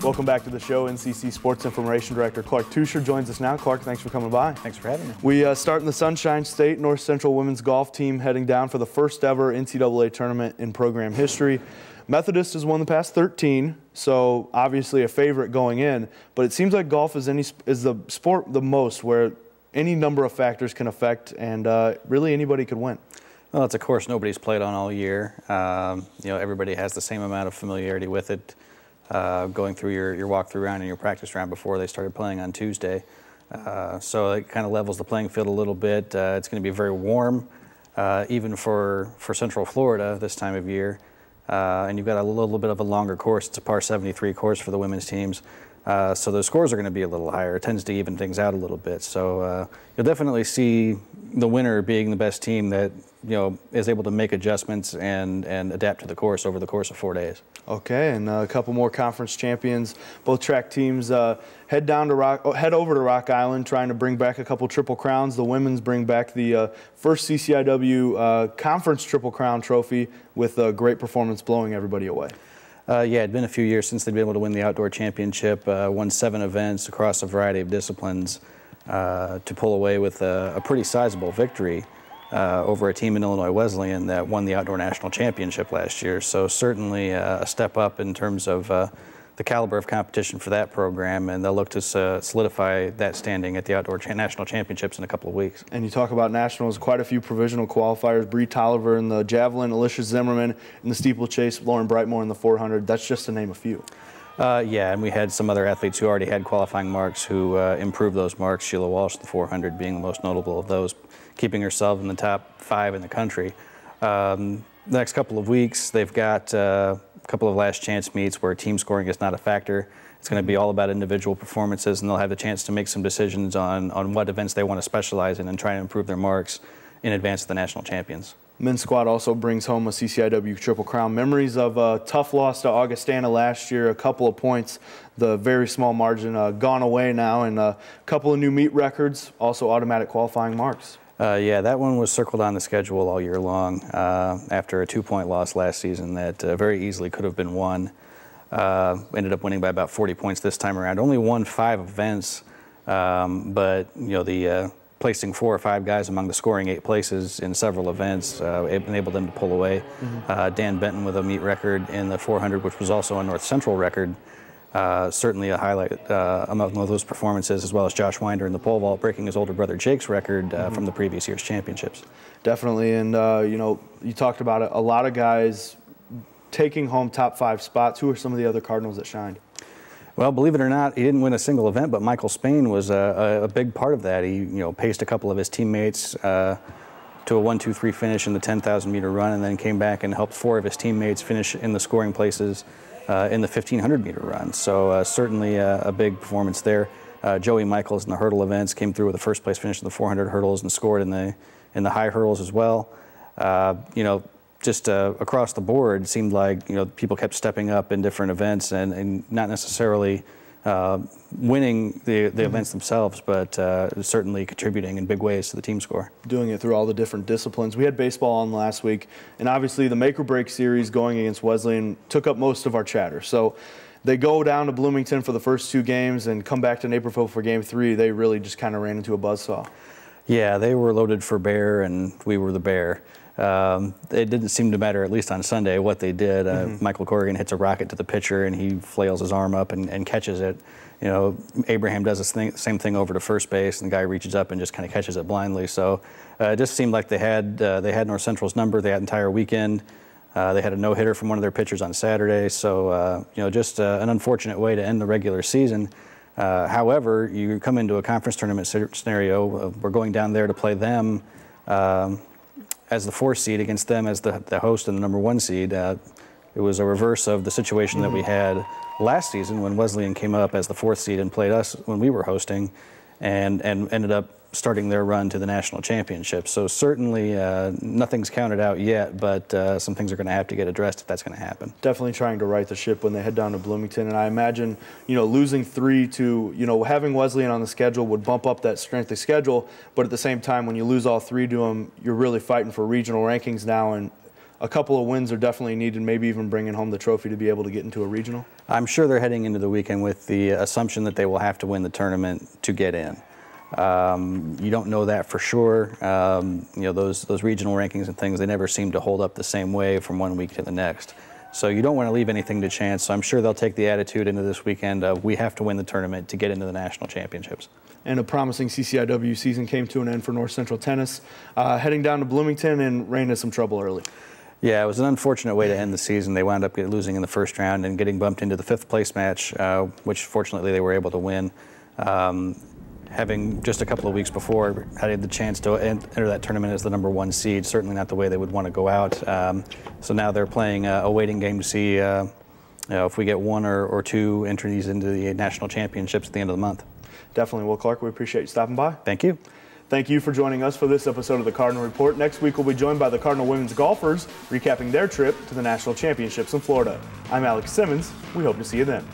Welcome back to the show. NCC Sports Information Director Clark Teuscher joins us now. Clark, thanks for coming by. Thanks for having me. We start in the Sunshine State. North Central women's golf team heading down for the first ever NCAA tournament in program history. Methodist has won the past 13, so obviously a favorite going in. But it seems like golf is the sport the most where any number of factors can affect, and really anybody could win. Well, it's a course nobody's played on all year. Everybody has the same amount of familiarity with it. Going through your walkthrough round and your practice round before they started playing on Tuesday. So it kind of levels the playing field a little bit. It's going to be very warm, even for Central Florida this time of year. And you've got a little bit of a longer course. It's a par 73 course for the women's teams. So the scores are going to be a little higher. It tends to even things out a little bit. So you'll definitely see the winner being the best team that is able to make adjustments and adapt to the course over the course of 4 days. Okay, and a couple more conference champions. Both track teams head over to Rock Island, trying to bring back a couple Triple Crowns. The women's bring back the first CCIW Conference Triple Crown trophy with a great performance, blowing everybody away. Yeah, it'd been a few years since they'd been able to win the outdoor championship. Won 7 events across a variety of disciplines to pull away with a pretty sizable victory over a team in Illinois Wesleyan that won the outdoor national championship last year. So certainly a step up in terms of the caliber of competition for that program, and they'll look to solidify that standing at the outdoor national championships in a couple of weeks. And you talk about nationals, quite a few provisional qualifiers. Bree Tolliver in the javelin, Alicia Zimmerman in the steeplechase, Lauren Brightmore in the 400. That's just to name a few. Yeah, and we had some other athletes who already had qualifying marks who improved those marks. Sheila Walsh, the 400, being the most notable of those, keeping herself in the top 5 in the country. The next couple of weeks, they've got a couple of last chance meets where team scoring is not a factor. It's going to be all about individual performances, and they'll have the chance to make some decisions on what events they want to specialize in and try to improve their marks in advance of the national champions. Men's squad also brings home a CCIW Triple Crown. Memories of a tough loss to Augustana last year, a couple of points, the very small margin gone away now, and a couple of new meet records, also automatic qualifying marks. Yeah, that one was circled on the schedule all year long after a 2-point loss last season that very easily could have been won. Ended up winning by about 40 points this time around. Only won 5 events, but the placing 4 or 5 guys among the scoring 8 places in several events enabled them to pull away. Dan Benton with a meet record in the 400, which was also a North Central record. Certainly a highlight among those performances, as well as Josh Winder in the pole vault, breaking his older brother Jake's record from the previous year's championships. Definitely, and you talked about it, a lot of guys taking home top 5 spots. Who are some of the other Cardinals that shined? Well, believe it or not, he didn't win a single event, but Michael Spain was a big part of that. He paced a couple of his teammates to a 1-2-3 finish in the 10,000-meter run, and then came back and helped 4 of his teammates finish in the scoring places in the 1,500-meter run. So certainly a big performance there. Joey Michaels in the hurdle events came through with a first-place finish in the 400 hurdles and scored in the high hurdles as well. Just across the board, it seemed like people kept stepping up in different events and not necessarily winning the events themselves, but certainly contributing in big ways to the team score. Doing it through all the different disciplines. We had baseball on last week, and obviously the make or break series going against Wesleyan took up most of our chatter. So they go down to Bloomington for the first 2 games and come back to Naperville for game 3. They really just kind of ran into a buzzsaw. Yeah, they were loaded for bear, and we were the bear. It didn't seem to matter, at least on Sunday, what they did. Michael Corrigan hits a rocket to the pitcher, and he flails his arm up and catches it. Abraham does the same thing over to first base, and the guy reaches up and just kind of catches it blindly. So it just seemed like they had North Central's number the entire weekend. They had a no-hitter from one of their pitchers on Saturday. So just an unfortunate way to end the regular season. However, you come into a conference tournament scenario. We're going down there to play them as the 4th seed against them as the host and the number 1 seed. It was a reverse of the situation that we had last season when Wesleyan came up as the 4th seed and played us when we were hosting, and ended up starting their run to the national championship. So certainly nothing's counted out yet, but some things are going to have to get addressed if that's going to happen. Definitely trying to right the ship when they head down to Bloomington, and I imagine losing 3 to having Wesleyan on the schedule would bump up that strength of schedule, but at the same time when you lose all 3 to them, you're really fighting for regional rankings now, and a couple of wins are definitely needed, maybe even bringing home the trophy to be able to get into a regional? I'm sure they're heading into the weekend with the assumption that they will have to win the tournament to get in. You don't know that for sure. Those regional rankings and things, they never seem to hold up the same way from one week to the next. So you don't want to leave anything to chance. So I'm sure they'll take the attitude into this weekend of we have to win the tournament to get into the national championships. And a promising CCIW season came to an end for North Central Tennis, heading down to Bloomington and ran into some trouble early. Yeah, it was an unfortunate way to end the season. They wound up losing in the first round and getting bumped into the 5th place match, which fortunately they were able to win. Having just a couple of weeks before had the chance to enter that tournament as the #1 seed, certainly not the way they would want to go out. So now they're playing a waiting game to see if we get 1 or 2 entries into the national championships at the end of the month. Definitely. Well, Clark, we appreciate you stopping by. Thank you. Thank you for joining us for this episode of the Cardinal Report. Next week, we'll be joined by the Cardinal women's golfers, recapping their trip to the national championships in Florida. I'm Alex Simmons. We hope to see you then.